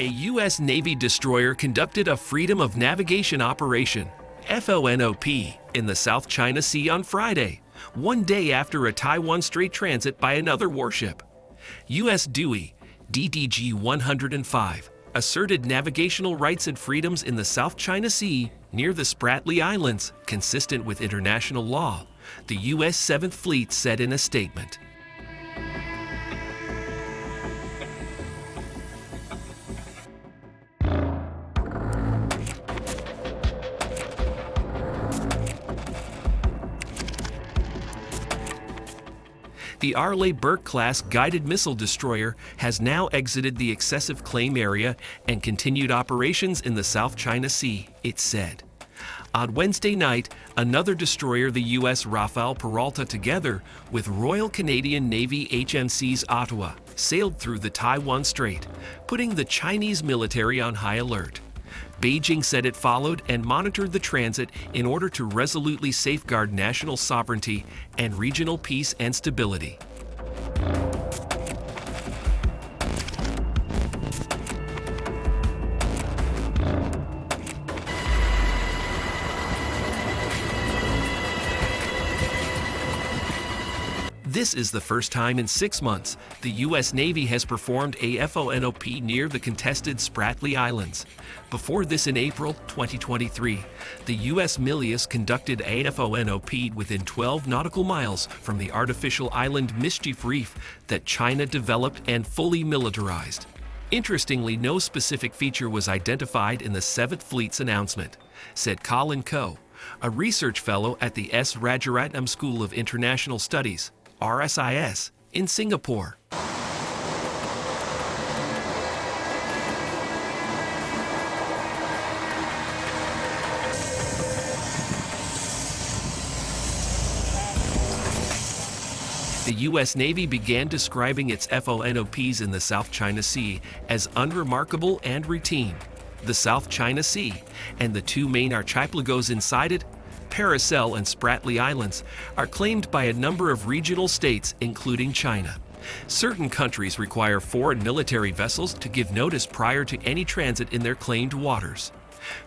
A U.S. Navy destroyer conducted a Freedom of Navigation Operation, FONOP, in the South China Sea on Friday, one day after a Taiwan Strait transit by another warship. U.S. Dewey, DDG-105, asserted navigational rights and freedoms in the South China Sea near the Spratly Islands, consistent with international law, the U.S. 7th Fleet said in a statement. The Arleigh Burke-class guided missile destroyer has now exited the excessive claim area and continued operations in the South China Sea, it said. On Wednesday night, another destroyer, the U.S. Rafael Peralta, together with Royal Canadian Navy HMCs Ottawa, sailed through the Taiwan Strait, putting the Chinese military on high alert. Beijing said it followed and monitored the transit in order to resolutely safeguard national sovereignty and regional peace and stability. This is the first time in 6 months the U.S. Navy has performed a FONOP near the contested Spratly Islands. Before this, in April 2023, the U.S. Milius conducted a FONOP within 12 nautical miles from the artificial island Mischief Reef that China developed and fully militarized. Interestingly, no specific feature was identified in the 7th Fleet's announcement, said Colin Coe, a research fellow at the S. Rajaratnam School of International Studies, RSIS, in Singapore. The U.S. Navy began describing its FONOPs in the South China Sea as unremarkable and routine. The South China Sea and the two main archipelagos inside it, Paracel and Spratly Islands, are claimed by a number of regional states, including China. Certain countries require foreign military vessels to give notice prior to any transit in their claimed waters.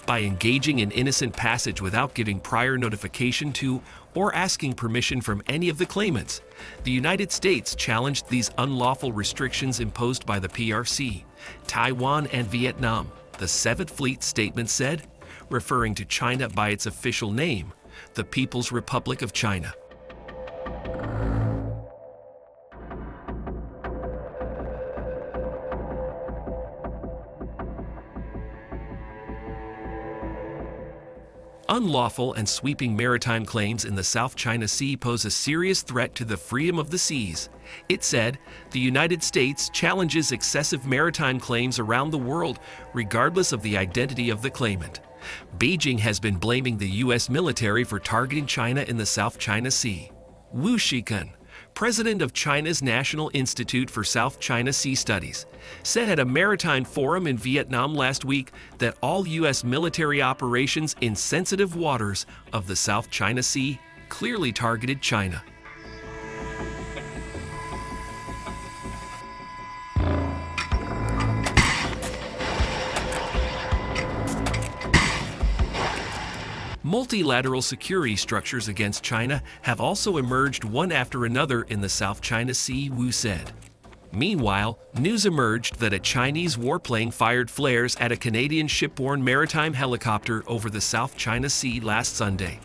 By engaging in innocent passage without giving prior notification to or asking permission from any of the claimants, the United States challenged these unlawful restrictions imposed by the PRC, Taiwan, and Vietnam, the 7th Fleet statement said, referring to China by its official name, the People's Republic of China. Unlawful and sweeping maritime claims in the South China Sea pose a serious threat to the freedom of the seas. It said, the United States challenges excessive maritime claims around the world, regardless of the identity of the claimant. Beijing has been blaming the U.S. military for targeting China in the South China Sea. Wu Shikan, president of China's National Institute for South China Sea Studies, said at a maritime forum in Vietnam last week that all U.S. military operations in sensitive waters of the South China Sea clearly targeted China. Multilateral security structures against China have also emerged one after another in the South China Sea, Wu said. Meanwhile, news emerged that a Chinese warplane fired flares at a Canadian shipborne maritime helicopter over the South China Sea last Sunday.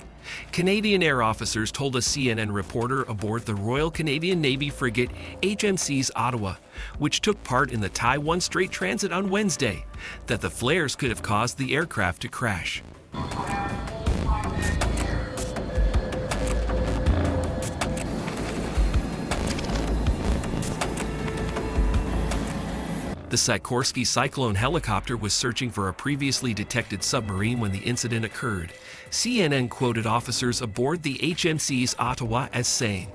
Canadian air officers told a CNN reporter aboard the Royal Canadian Navy frigate HMCs Ottawa, which took part in the Taiwan Strait transit on Wednesday, that the flares could have caused the aircraft to crash. The Sikorsky Cyclone helicopter was searching for a previously detected submarine when the incident occurred. CNN quoted officers aboard the HMCs Ottawa as saying,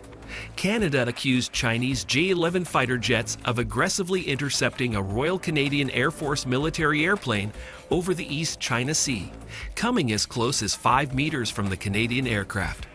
Canada accused Chinese J-11 fighter jets of aggressively intercepting a Royal Canadian Air Force military airplane over the East China Sea, coming as close as 5 meters from the Canadian aircraft.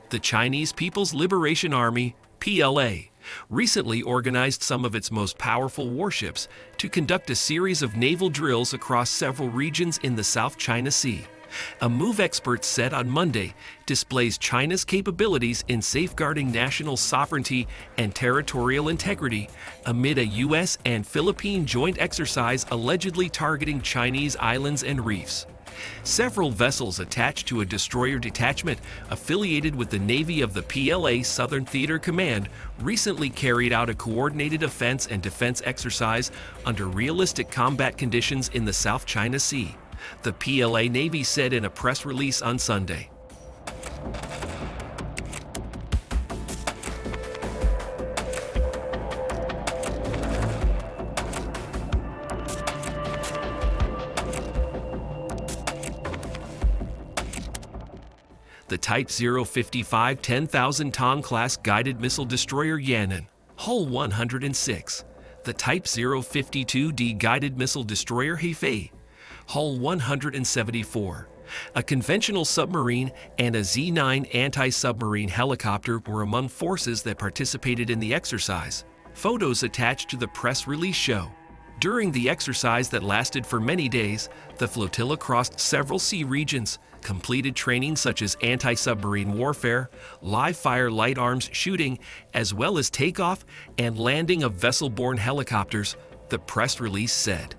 The Chinese People's Liberation Army, PLA, recently organized some of its most powerful warships to conduct a series of naval drills across several regions in the South China Sea. A move experts said on Monday displays China's capabilities in safeguarding national sovereignty and territorial integrity amid a U.S. and Philippine joint exercise allegedly targeting Chinese islands and reefs. Several vessels attached to a destroyer detachment affiliated with the Navy of the PLA Southern Theater Command recently carried out a coordinated offense and defense exercise under realistic combat conditions in the South China Sea, the PLA Navy said in a press release on Sunday. The Type 055 10,000-ton class guided missile destroyer Yan'an, Hull 106, the Type 052D guided missile destroyer Hefei, Hull 174, a conventional submarine, and a Z-9 anti-submarine helicopter were among forces that participated in the exercise, photos attached to the press release show. During the exercise that lasted for many days, the flotilla crossed several sea regions, completed training such as anti-submarine warfare, live-fire light arms shooting, as well as takeoff and landing of vessel-borne helicopters, the press release said.